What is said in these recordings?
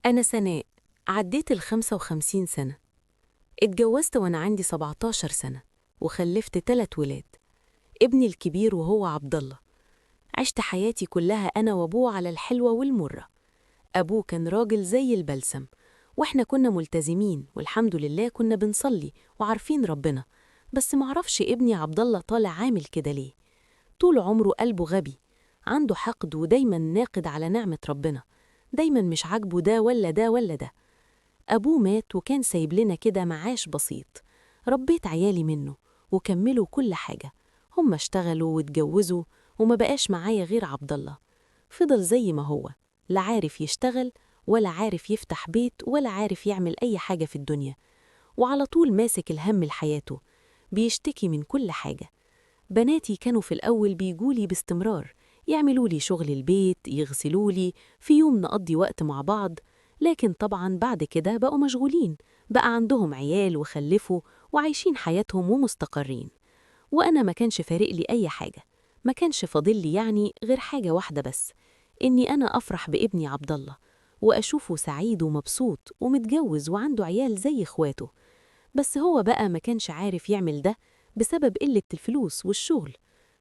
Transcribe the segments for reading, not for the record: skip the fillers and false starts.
أنا سناء، عديت ال55 سنة. اتجوزت وأنا عندي 17 سنة وخلفت 3 ولاد. ابني الكبير وهو عبد الله. عشت حياتي كلها أنا وأبوه على الحلوة والمرة. أبوه كان راجل زي البلسم، وإحنا كنا ملتزمين والحمد لله كنا بنصلي وعارفين ربنا. بس معرفش ابني عبد الله طالع عامل كده ليه. طول عمره قلبه غبي، عنده حقد ودايما ناقد على نعمة ربنا، دايما مش عاجبه ده ولا ده ولا ده. أبوه مات وكان سايب لنا كده معاش بسيط، ربيت عيالي منه وكملوا كل حاجة. هم اشتغلوا واتجوزوا وما بقاش معايا غير عبد الله. فضل زي ما هو، لا عارف يشتغل ولا عارف يفتح بيت ولا عارف يعمل أي حاجة في الدنيا، وعلى طول ماسك الهم لحياته، بيشتكي من كل حاجة. بناتي كانوا في الأول بيجولي باستمرار، يعملولي شغل البيت، يغسلولي، في يوم نقضي وقت مع بعض. لكن طبعا بعد كده بقوا مشغولين، بقى عندهم عيال وخلفوا وعايشين حياتهم ومستقرين. وأنا ما كانش فارق لي أي حاجة، ما كانش فاضل لي يعني غير حاجة واحدة بس، إني أنا أفرح بابني عبد الله وأشوفه سعيد ومبسوط ومتجوز وعنده عيال زي إخواته. بس هو بقى ما كانش عارف يعمل ده بسبب قلة الفلوس والشغل.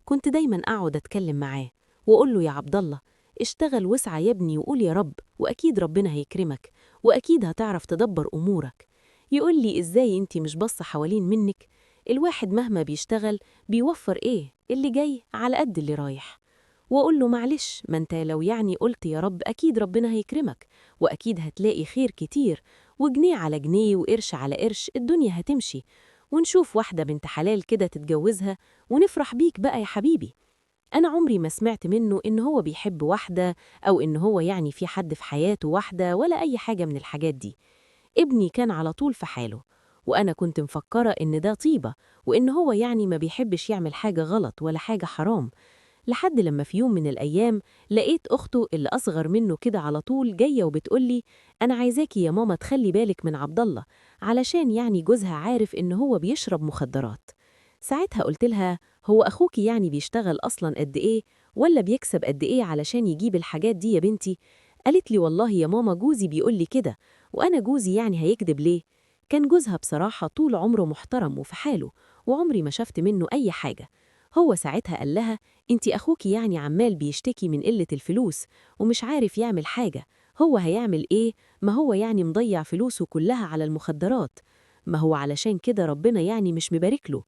كنت دايما أقعد أتكلم معاه وأقول له يا عبد الله، اشتغل واسعى يا ابني وقول يا رب، وأكيد ربنا هيكرمك وأكيد هتعرف تدبر أمورك. يقول لي إزاي أنتي مش باصة حوالين منك؟ الواحد مهما بيشتغل بيوفر إيه اللي جاي على قد اللي رايح. وأقول له معلش، ما أنت لو يعني قلت يا رب أكيد ربنا هيكرمك وأكيد هتلاقي خير كتير، وجنيه على جنيه وقرش على قرش الدنيا هتمشي، ونشوف واحدة بنت حلال كده تتجوزها ونفرح بيك بقى يا حبيبي. أنا عمري ما سمعت منه إن هو بيحب واحدة أو إن هو يعني في حد في حياته واحدة ولا أي حاجة من الحاجات دي. ابني كان على طول في حاله، وأنا كنت مفكرة إن ده طيبة وإن هو يعني ما بيحبش يعمل حاجة غلط ولا حاجة حرام. لحد لما في يوم من الأيام لقيت أخته اللي أصغر منه كده على طول جاية وبتقولي أنا عايزاكي يا ماما تخلي بالك من عبد الله، علشان يعني جوزها عارف إن هو بيشرب مخدرات. ساعتها قلت لها هو أخوكي يعني بيشتغل أصلا قد إيه ولا بيكسب قد إيه علشان يجيب الحاجات دي يا بنتي؟ قالت لي والله يا ماما جوزي بيقولي كده، وأنا جوزي يعني هيكذب ليه؟ كان جوزها بصراحة طول عمره محترم وفي حاله، وعمري ما شفت منه أي حاجة. هو ساعتها قال لها انتي أخوكي يعني عمال بيشتكي من قلة الفلوس ومش عارف يعمل حاجة، هو هيعمل إيه؟ ما هو يعني مضيع فلوسه كلها على المخدرات، ما هو علشان كده ربنا يعني مش مبارك له.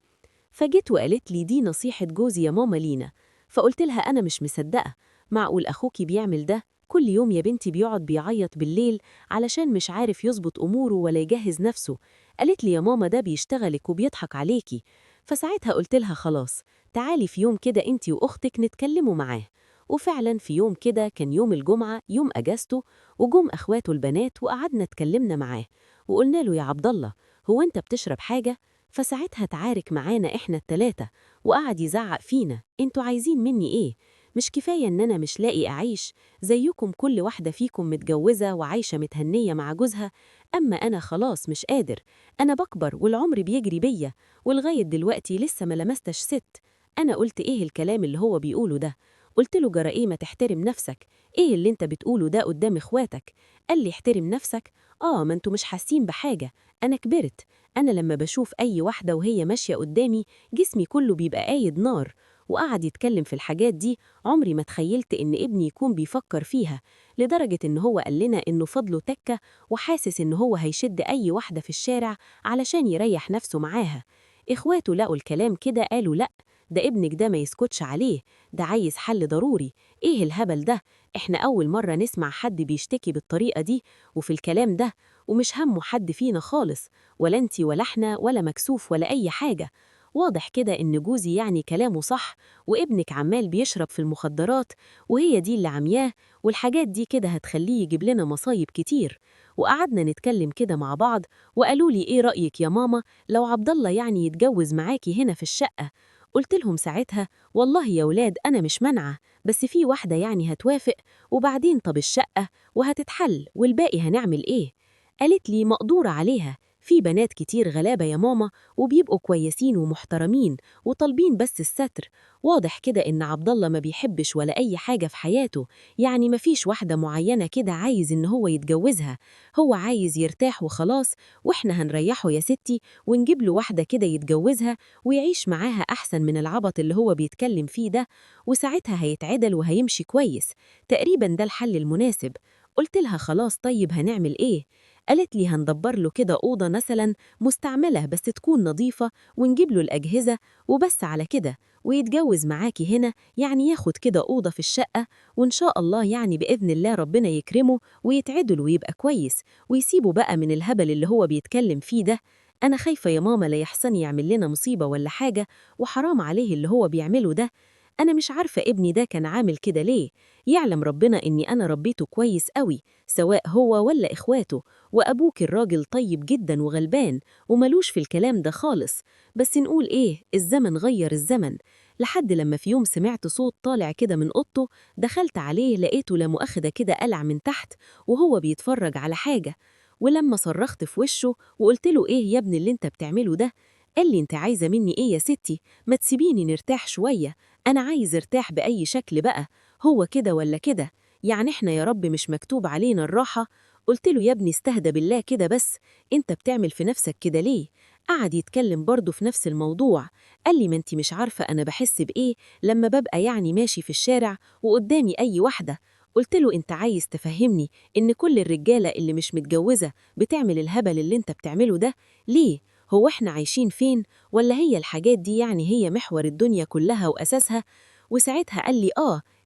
فجيت وقالت لي دي نصيحة جوزي يا ماما لينا. فقلت لها أنا مش مصدقة، معقول أخوكي بيعمل ده؟ كل يوم يا بنتي بيقعد بيعيط بالليل علشان مش عارف يظبط أموره ولا يجهز نفسه. قالت لي يا ماما ده بيشتغلك وبيضحك عليكي. فساعتها قلت لها خلاص، تعالي في يوم كده انتي وأختك نتكلموا معاه. وفعلا في يوم كده كان يوم الجمعة، يوم أجازته، وجم أخواته البنات وقعدنا اتكلمنا معاه وقلنا له يا عبد الله، هو أنت بتشرب حاجة؟ فساعتها اتعارك معانا إحنا التلاتة وقعد يزعق فينا انتوا عايزين مني إيه؟ مش كفاية إن أنا مش لاقي أعيش زيكم، كل واحدة فيكم متجوزة وعايشة متهنية مع جوزها، أما أنا خلاص مش قادر، أنا بكبر والعمر بيجري بيا ولغاية دلوقتي لسه ما لمستش ست. أنا قلت إيه الكلام اللي هو بيقوله ده؟ قلت له جرى إيه ما تحترم نفسك؟ إيه اللي أنت بتقوله ده قدام إخواتك؟ قال لي احترم نفسك؟ ما أنتوا مش حاسين بحاجة، أنا كبرت، أنا لما بشوف أي واحدة وهي ماشية قدامي جسمي كله بيبقى قايد نار. وقعد يتكلم في الحاجات دي، عمري ما تخيلت إن ابني يكون بيفكر فيها، لدرجة إن هو قال لنا إنه فضله تكة وحاسس إن هو هيشد أي واحدة في الشارع علشان يريح نفسه معاها. إخواته لقوا الكلام كده قالوا لأ، ده ابنك ده ما يسكتش عليه، ده عايز حل ضروري. إيه الهبل ده؟ إحنا أول مرة نسمع حد بيشتكي بالطريقة دي وفي الكلام ده، ومش همه حد فينا خالص، ولا انتي ولا احنا ولا مكسوف ولا أي حاجة. واضح كده إن جوزي يعني كلامه صح، وابنك عمال بيشرب في المخدرات وهي دي اللي عمياه، والحاجات دي كده هتخليه يجيب لنا مصايب كتير. وقعدنا نتكلم كده مع بعض وقالوا لي إيه رأيك يا ماما لو عبد الله يعني يتجوز معاكي هنا في الشقة؟ قلت لهم ساعتها والله يا ولاد أنا مش منعة، بس في واحدة يعني هتوافق، وبعدين طب الشقة وهتتحل والباقي هنعمل إيه؟ قالت لي مقدورة عليها، في بنات كتير غلابة يا ماما وبيبقوا كويسين ومحترمين وطالبين بس الستر. واضح كده إن عبد الله ما بيحبش ولا أي حاجة في حياته، يعني مفيش واحدة معينة كده عايز إن هو يتجوزها، هو عايز يرتاح وخلاص، وإحنا هنريحه يا ستي ونجيب له واحدة كده يتجوزها ويعيش معاها أحسن من العبط اللي هو بيتكلم فيه ده، وساعتها هيتعدل وهيمشي كويس. تقريبا ده الحل المناسب. قلت لها خلاص طيب هنعمل إيه؟ قالت لي هندبر له كده أوضة مثلا مستعملة بس تكون نظيفة ونجيب له الأجهزة وبس على كده، ويتجوز معاكي هنا، يعني ياخد كده أوضة في الشقة، وإن شاء الله يعني بإذن الله ربنا يكرمه ويتعدل ويبقى كويس ويسيبه بقى من الهبل اللي هو بيتكلم فيه ده. أنا خايفة يا ماما لا يحسن يعمل لنا مصيبة ولا حاجة، وحرام عليه اللي هو بيعمله ده. أنا مش عارفة ابني ده كان عامل كده ليه، يعلم ربنا إني أنا ربيته كويس قوي سواء هو ولا إخواته، وأبوك الراجل طيب جدا وغلبان وملوش في الكلام ده خالص. بس نقول إيه، الزمن غير الزمن. لحد لما في يوم سمعت صوت طالع كده من أوضته، دخلت عليه لقيته لا مؤاخذة كده قلع من تحت وهو بيتفرج على حاجة. ولما صرخت في وشه وقلت له إيه يا ابني اللي انت بتعمله ده، قال لي انت عايزة مني إيه يا ستي، ما تسيبيني نرتاح شوية، أنا عايز ارتاح بأي شكل بقى، هو كده ولا كده، يعني احنا يا رب مش مكتوب علينا الراحة. قلت له يا ابني استهدى بالله كده بس، انت بتعمل في نفسك كده ليه؟ قعد يتكلم برضه في نفس الموضوع. قال لي ما انت مش عارفة أنا بحس بإيه لما ببقى يعني ماشي في الشارع وقدامي أي واحدة. قلت له انت عايز تفهمني إن كل الرجالة اللي مش متجوزة بتعمل الهبل اللي انت بتعمله ده؟ ليه؟ هو احنا عايشين فين؟ ولا هي الحاجات دي يعني هي محور الدنيا كلها وأساسها؟ وساعتها قال لي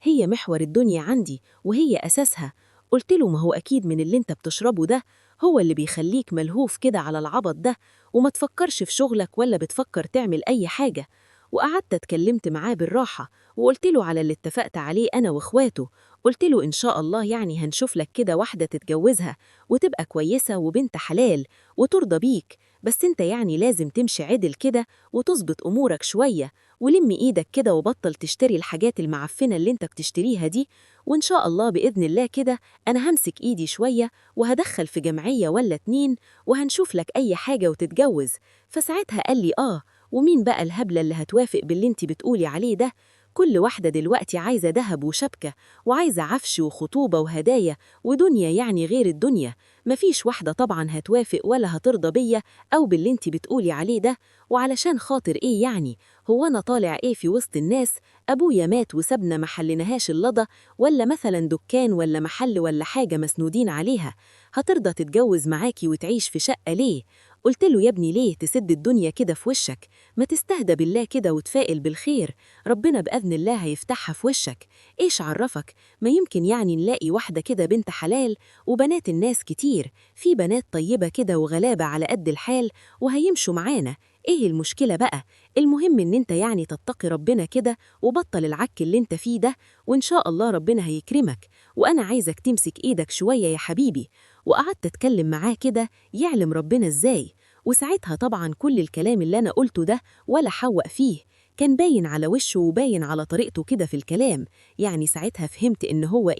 هي محور الدنيا عندي وهي أساسها. قلت له ما هو أكيد من اللي انت بتشربه ده هو اللي بيخليك ملهوف كده على العبط ده، وما تفكرش في شغلك ولا بتفكر تعمل أي حاجة. وقعدت اتكلمت معاه بالراحة وقلت له على اللي اتفقت عليه أنا وإخواته. قلت له إن شاء الله يعني هنشوف لك كده واحدة تتجوزها وتبقى كويسة وبنت حلال وترضى بيك، بس انت يعني لازم تمشي عدل كده وتظبط أمورك شوية، ولم إيدك كده وبطل تشتري الحاجات المعفنة اللي انت بتشتريها دي. وإن شاء الله بإذن الله كده أنا همسك إيدي شوية وهدخل في جمعية ولا 2 وهنشوف لك أي حاجة وتتجوز. فساعتها قال لي ومين بقى الهبلة اللي هتوافق باللي انت بتقولي عليه ده؟ كل واحدة دلوقتي عايزة دهب وشبكة وعايزة عفش وخطوبة وهدايا ودنيا يعني غير الدنيا. مفيش واحدة طبعا هتوافق ولا هترضى بيا أو باللي انت بتقولي عليه ده. وعلشان خاطر إيه يعني؟ هو أنا طالع إيه في وسط الناس؟ أبويا مات وسابنا محلناهاش اللضة، ولا مثلا دكان ولا محل ولا حاجة مسنودين عليها؟ هترضى تتجوز معاكي وتعيش في شقة ليه؟ قلت له يا ابني ليه تسد الدنيا كده في وشك؟ ما تستهدى بالله كده وتفائل بالخير، ربنا بإذن الله هيفتحها في وشك. إيش عرفك؟ ما يمكن يعني نلاقي واحدة كده بنت حلال، وبنات الناس كتير، في بنات طيبة كده وغلابة على قد الحال وهيمشوا معانا. إيه المشكلة بقى؟ المهم إن انت يعني تتقي ربنا كده وبطل العك اللي انت فيه ده، وإن شاء الله ربنا هيكرمك. وأنا عايزك تمسك إيدك شوية يا حبيبي. وقعدت أتكلم معاه كده يعلم ربنا إزاي. وساعتها طبعا كل الكلام اللي أنا قلته ده ولا حوق فيه، كان باين على وشه وباين على طريقته كده في الكلام. يعني ساعتها فهمت إن هو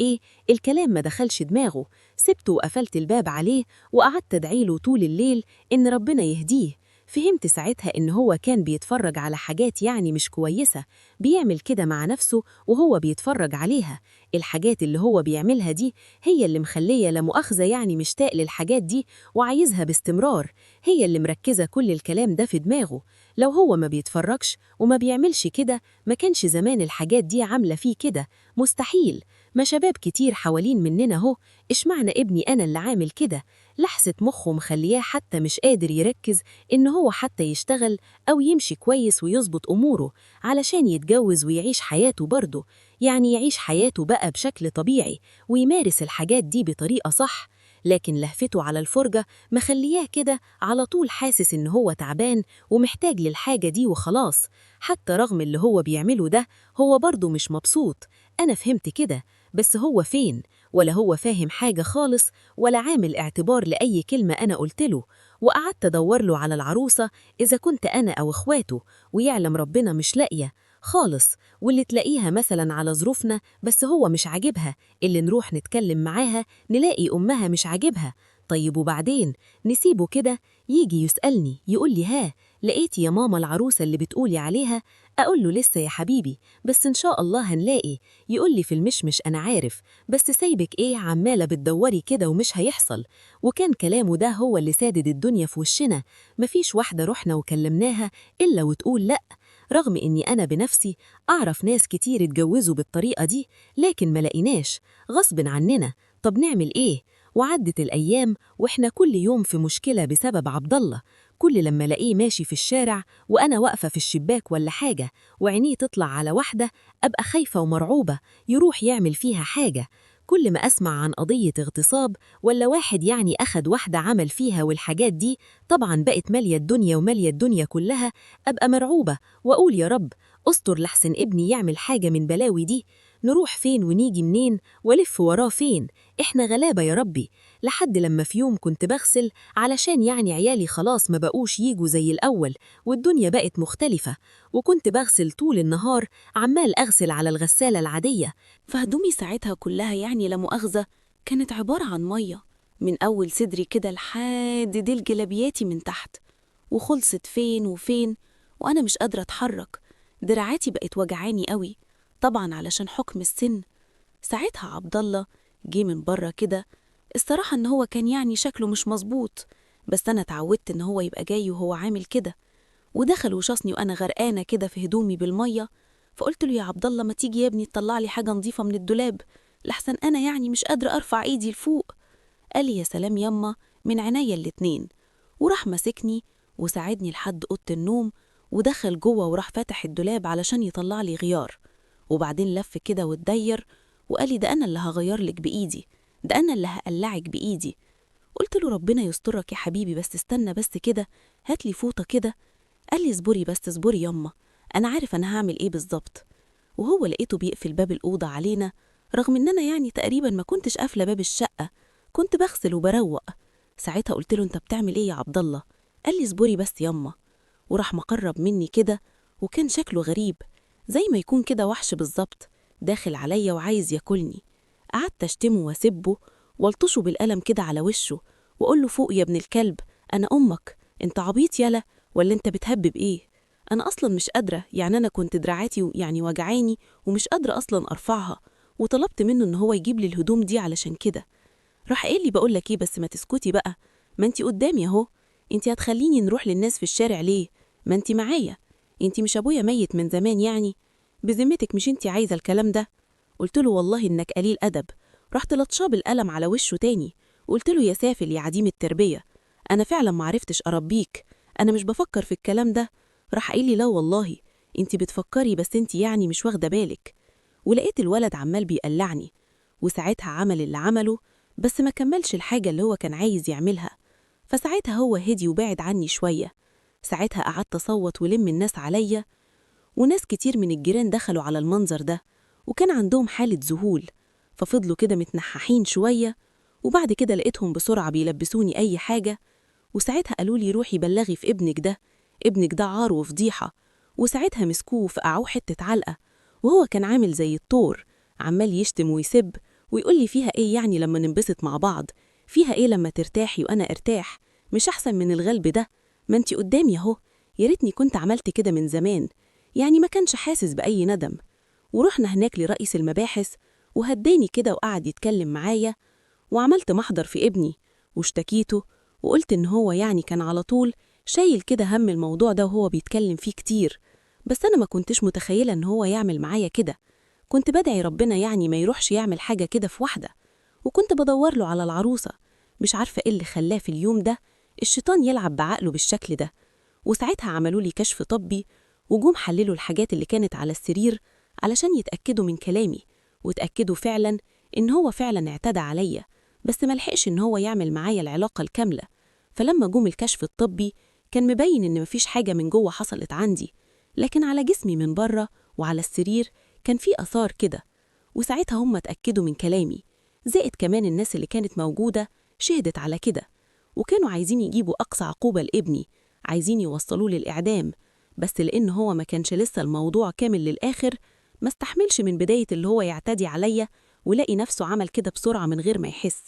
الكلام ما دخلش دماغه. سبته وقفلت الباب عليه وقعدت أدعيله طول الليل إن ربنا يهديه. فهمت ساعتها إن هو كان بيتفرج على حاجات يعني مش كويسة، بيعمل كده مع نفسه وهو بيتفرج عليها. الحاجات اللي هو بيعملها دي هي اللي مخلية لا مؤاخذة يعني مشتاق للحاجات دي وعايزها باستمرار، هي اللي مركزة كل الكلام ده في دماغه. لو هو ما بيتفرجش وما بيعملش كده ما كانش زمان الحاجات دي عاملة فيه كده، مستحيل. ما شباب كتير حوالين مننا اشمعنى ابني أنا اللي عامل كده؟ لحسة مخه مخلياه حتى مش قادر يركز إن هو حتى يشتغل أو يمشي كويس ويظبط أموره علشان يتجوز ويعيش حياته برضه، يعني يعيش حياته بقى بشكل طبيعي ويمارس الحاجات دي بطريقة صح. لكن لهفته على الفرجة مخلياه كده على طول حاسس إن هو تعبان ومحتاج للحاجة دي وخلاص. حتى رغم اللي هو بيعمله ده هو برضه مش مبسوط. أنا فهمت كده، بس هو فين؟ ولا هو فاهم حاجة خالص ولا عامل اعتبار لأي كلمة أنا قلتله. وقعدت أدور له على العروسة إذا كنت أنا أو إخواته، ويعلم ربنا مش لاقية خالص. واللي تلاقيها مثلا على ظروفنا بس هو مش عاجبها، اللي نروح نتكلم معاها نلاقي أمها مش عاجبها. طيب وبعدين نسيبه كده يجي يسألني يقول لي ها لقيتي يا ماما العروسة اللي بتقولي عليها؟ أقول له لسه يا حبيبي، بس إن شاء الله هنلاقي. يقول لي في المشمش أنا عارف، بس سايبك إيه عمالة بتدوري كده ومش هيحصل. وكان كلامه ده هو اللي سادد الدنيا في وشنا. مفيش واحدة رحنا وكلمناها إلا وتقول لأ، رغم إني أنا بنفسي أعرف ناس كتير اتجوزوا بالطريقة دي، لكن ما لقيناش، غصب عننا. طب نعمل إيه؟ وعدت الأيام وإحنا كل يوم في مشكلة بسبب عبد الله. كل لما الاقيه ماشي في الشارع وأنا واقفة في الشباك ولا حاجة وعينيه تطلع على واحدة، أبقى خايفة ومرعوبة يروح يعمل فيها حاجة. كل ما أسمع عن قضية اغتصاب ولا واحد يعني أخد واحدة عمل فيها والحاجات دي، طبعا بقت مالية الدنيا ومالية الدنيا كلها، أبقى مرعوبة وأقول يا رب أستر لحسن ابني يعمل حاجة من بلاوي دي. نروح فين ونيجي منين ولف وراه فين؟ إحنا غلابة يا ربي. لحد لما في يوم كنت بغسل علشان يعني عيالي خلاص ما بقوش ييجوا زي الأول والدنيا بقت مختلفة، وكنت بغسل طول النهار عمال أغسل على الغسالة العادية، فهدومي ساعتها كلها يعني لا مؤاخذة كانت عبارة عن مية من أول صدري كده لحد ديل جلابياتي من تحت، وخلصت فين وفين وأنا مش قادرة أتحرك. دراعاتي بقت وجعاني قوي، طبعا علشان حكم السن. ساعتها عبد الله جه من بره كده. الصراحة إن هو كان يعني شكله مش مظبوط، بس أنا اتعودت إن هو يبقى جاي وهو عامل كده. ودخل وشصني وأنا غرقانة كده في هدومي بالمية. فقلت له يا عبد الله ما تيجي يا ابني تطلع لي حاجة نظيفة من الدولاب، لحسن أنا يعني مش قادرة أرفع إيدي لفوق. قال لي يا سلام يما، من عينيا الاتنين. وراح مسكني وساعدني لحد أوضة النوم، ودخل جوه وراح فاتح الدولاب علشان يطلع لي غيار. وبعدين لف كده واتدير وقال لي ده أنا اللي هغير لك بإيدي، ده أنا اللي هقلعك بإيدي. قلت له ربنا يسترك يا حبيبي، بس استنى بس كده، هات لي فوطة كده. قال لي اصبري بس اصبري يما، أنا عارف أنا هعمل إيه بالظبط. وهو لقيته بيقفل باب الأوضة علينا، رغم إن أنا يعني تقريبا ما كنتش قافلة باب الشقة، كنت بغسل وبروق. ساعتها قلت له أنت بتعمل إيه يا عبد الله؟ قال لي اصبري بس يما. وراح مقرب مني كده، وكان شكله غريب، زي ما يكون كده وحش بالظبط داخل عليا وعايز ياكلني. قعدت أشتمه وأسبه والطشه بالقلم كده على وشه وأقول له فوق يا ابن الكلب، أنا أمك، أنت عبيط يلا ولا أنت بتهبب إيه؟ أنا أصلا مش قادرة، يعني أنا كنت دراعاتي يعني وجعاني ومش قادرة أصلا أرفعها، وطلبت منه إن هو يجيب لي الهدوم دي علشان كده. راح قال لي بقول لك إيه، بس ما تسكتي بقى، ما أنت قدامي أهو، أنت هتخليني نروح للناس في الشارع ليه؟ ما أنت معايا، أنت مش أبويا ميت من زمان يعني؟ بذمتك مش أنت عايزة الكلام ده؟ قلت له والله إنك قليل أدب. رحت لطشاه بالقلم على وشه تاني، قلت له يا سافل يا عديم التربية، أنا فعلا معرفتش أربيك، أنا مش بفكر في الكلام ده. راح قال لي لا والله أنت بتفكري، بس أنت يعني مش واخدة بالك. ولقيت الولد عمال بيقلعني، وساعتها عمل اللي عمله، بس ما كملش الحاجة اللي هو كان عايز يعملها. فساعتها هو هدي وبعد عني شوية. ساعتها قعدت أصوت ولم الناس عليا، وناس كتير من الجيران دخلوا على المنظر ده وكان عندهم حالة ذهول. ففضلوا كده متنححين شوية، وبعد كده لقيتهم بسرعة بيلبسوني أي حاجة. وساعتها قالوا لي روحي بلغي في ابنك ده، ابنك ده عار وفضيحة. وساعتها مسكوه وفقعوه حتة علقة، وهو كان عامل زي الطور عمال يشتم ويسب ويقول لي فيها ايه يعني لما ننبسط مع بعض، فيها ايه لما ترتاحي وانا ارتاح، مش احسن من الغلب ده؟ ما انتي قدامي اهو، يا ريتني كنت عملت كده من زمان، يعني ما كانش حاسس بأي ندم. ورحنا هناك لرئيس المباحث وهداني كده وقعد يتكلم معايا، وعملت محضر في ابني واشتكيته، وقلت إن هو يعني كان على طول شايل كده هم الموضوع ده وهو بيتكلم فيه كتير، بس أنا ما كنتش متخيلة إن هو يعمل معايا كده. كنت بدعي ربنا يعني ما يروحش يعمل حاجة كده في واحدة، وكنت بدور له على العروسة. مش عارفة إيه اللي خلاه في اليوم ده الشيطان يلعب بعقله بالشكل ده. وساعتها عملوا لي كشف طبي، وجوم حللوا الحاجات اللي كانت على السرير علشان يتأكدوا من كلامي، وتأكدوا فعلا إن هو فعلا اعتدى عليا، بس ملحقش إن هو يعمل معايا العلاقة الكاملة. فلما جوم الكشف الطبي كان مبين إن مفيش حاجة من جوه حصلت عندي، لكن على جسمي من بره وعلى السرير كان في آثار كده. وساعتها هم اتأكدوا من كلامي، زائد كمان الناس اللي كانت موجودة شهدت على كده، وكانوا عايزين يجيبوا أقصى عقوبة لابني، عايزين يوصلوه للإعدام. بس لأن هو ما كانش لسه الموضوع كامل للآخر، ما استحملش من بداية اللي هو يعتدي عليا ولاقي نفسه عمل كده بسرعة من غير ما يحس.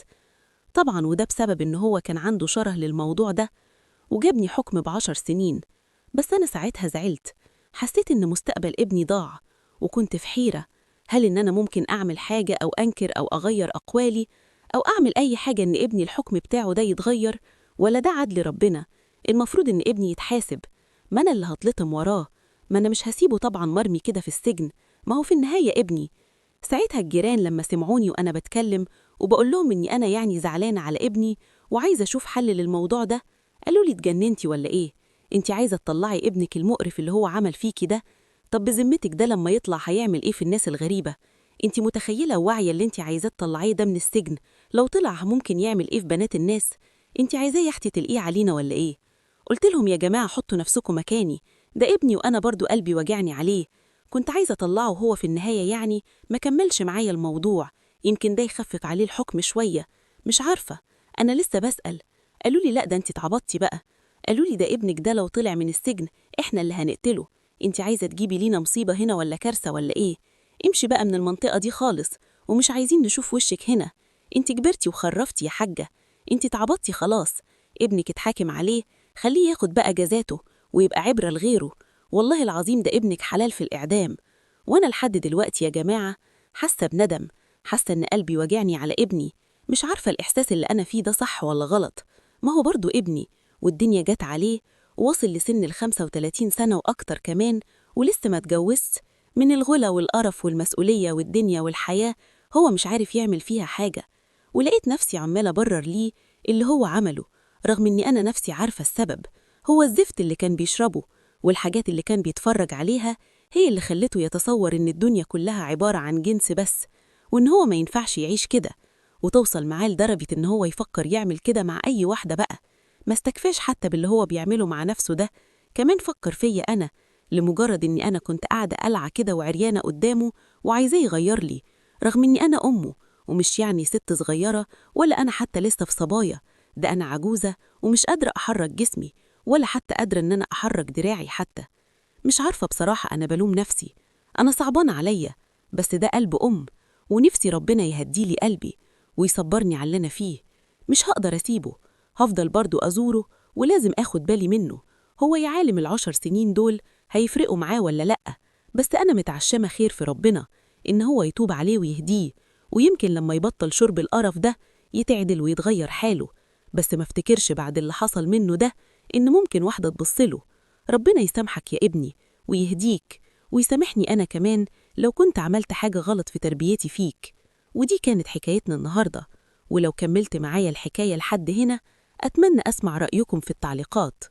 طبعا وده بسبب إن هو كان عنده شره للموضوع ده، وجابني حكم ب10 سنين. بس أنا ساعتها زعلت، حسيت إن مستقبل ابني ضاع، وكنت في حيرة، هل إن أنا ممكن أعمل حاجة أو أنكر أو أغير أقوالي أو أعمل أي حاجة إن ابني الحكم بتاعه ده يتغير، ولا ده عدل ربنا؟ المفروض إن ابني يتحاسب، ما أنا اللي هتلطم وراه، ما أنا مش هسيبه طبعا مرمي كده في السجن، ما هو في النهاية ابني. ساعتها الجيران لما سمعوني وأنا بتكلم وبقول لهم إني أنا يعني زعلانة على ابني وعايزة أشوف حل للموضوع ده، قالوا لي اتجننتي ولا إيه؟ أنت عايزة تطلعي ابنك المقرف اللي هو عمل فيكي ده؟ طب بذمتك ده لما يطلع هيعمل إيه في الناس الغريبة؟ أنت متخيلة وواعية اللي أنت عايزاه تطلعيه ده من السجن لو طلع ممكن يعمل إيه في بنات الناس؟ أنت عايزاه يحتي تلقيه علينا ولا إيه؟ قلت لهم يا جماعة حطوا نفسكم مكاني، ده ابني وأنا برضو قلبي وجعني عليه، كنت عايزة أطلعه هو في النهاية يعني ما كملش معايا الموضوع، يمكن ده يخفف عليه الحكم شوية، مش عارفة، أنا لسه بسأل. قالوا لي لا ده أنت اتعبطتي بقى، قالوا لي ده ابنك ده لو طلع من السجن إحنا اللي هنقتله، أنت عايزة تجيبي لينا مصيبة هنا ولا كارثة ولا إيه؟ امشي بقى من المنطقة دي خالص، ومش عايزين نشوف وشك هنا، أنت كبرتي وخرفتي يا حاجة، أنت اتعبطتي خلاص، ابنك اتحاكم عليه، خليه ياخد بقى جزاته ويبقى عبرة لغيره، والله العظيم ده ابنك حلال في الإعدام. وأنا لحد دلوقتي يا جماعة حاسة بندم، حاسة إن قلبي وجعني على ابني، مش عارفة الإحساس اللي أنا فيه ده صح ولا غلط، ما هو برضو ابني، والدنيا جت عليه ووصل لسن ال35 سنة وأكتر كمان، ولسه ما اتجوزت، من الغلا والقرف والمسؤولية والدنيا والحياة هو مش عارف يعمل فيها حاجة، ولقيت نفسي عمالة برر ليه اللي هو عمله، رغم إني أنا نفسي عارفة السبب، هو الزفت اللي كان بيشربه والحاجات اللي كان بيتفرج عليها هي اللي خلته يتصور إن الدنيا كلها عبارة عن جنس بس، وإن هو ما ينفعش يعيش كده، وتوصل معاه لدرجة إن هو يفكر يعمل كده مع أي واحدة بقى، ما استكفاش حتى باللي هو بيعمله مع نفسه ده، كمان فكر فيا أنا، لمجرد إني أنا كنت قاعدة قلعة كده وعريانة قدامه وعايزاه يغير لي، رغم إني أنا أمه، ومش يعني ست صغيرة ولا أنا حتى لسه في صبايا، ده أنا عجوزة ومش قادرة أحرك جسمي، ولا حتى قادرة إن أنا أحرك دراعي حتى. مش عارفة بصراحة، أنا بلوم نفسي، أنا صعبان عليا، بس ده قلب أم، ونفسي ربنا يهديلي قلبي ويصبرني على اللي أنا فيه، مش هقدر أسيبه، هفضل برضو أزوره ولازم أخد بالي منه، هو يا عالم ال10 سنين دول هيفرقوا معاه ولا لأ، بس أنا متعشمة خير في ربنا إن هو يتوب عليه ويهديه، ويمكن لما يبطل شرب القرف ده يتعدل ويتغير حاله، بس ما افتكرش بعد اللي حصل منه ده إن ممكن واحدة تبصله. ربنا يسامحك يا ابني ويهديك ويسامحني أنا كمان لو كنت عملت حاجة غلط في تربيتي فيك. ودي كانت حكايتنا النهاردة، ولو كملت معايا الحكاية لحد هنا أتمنى أسمع رأيكم في التعليقات.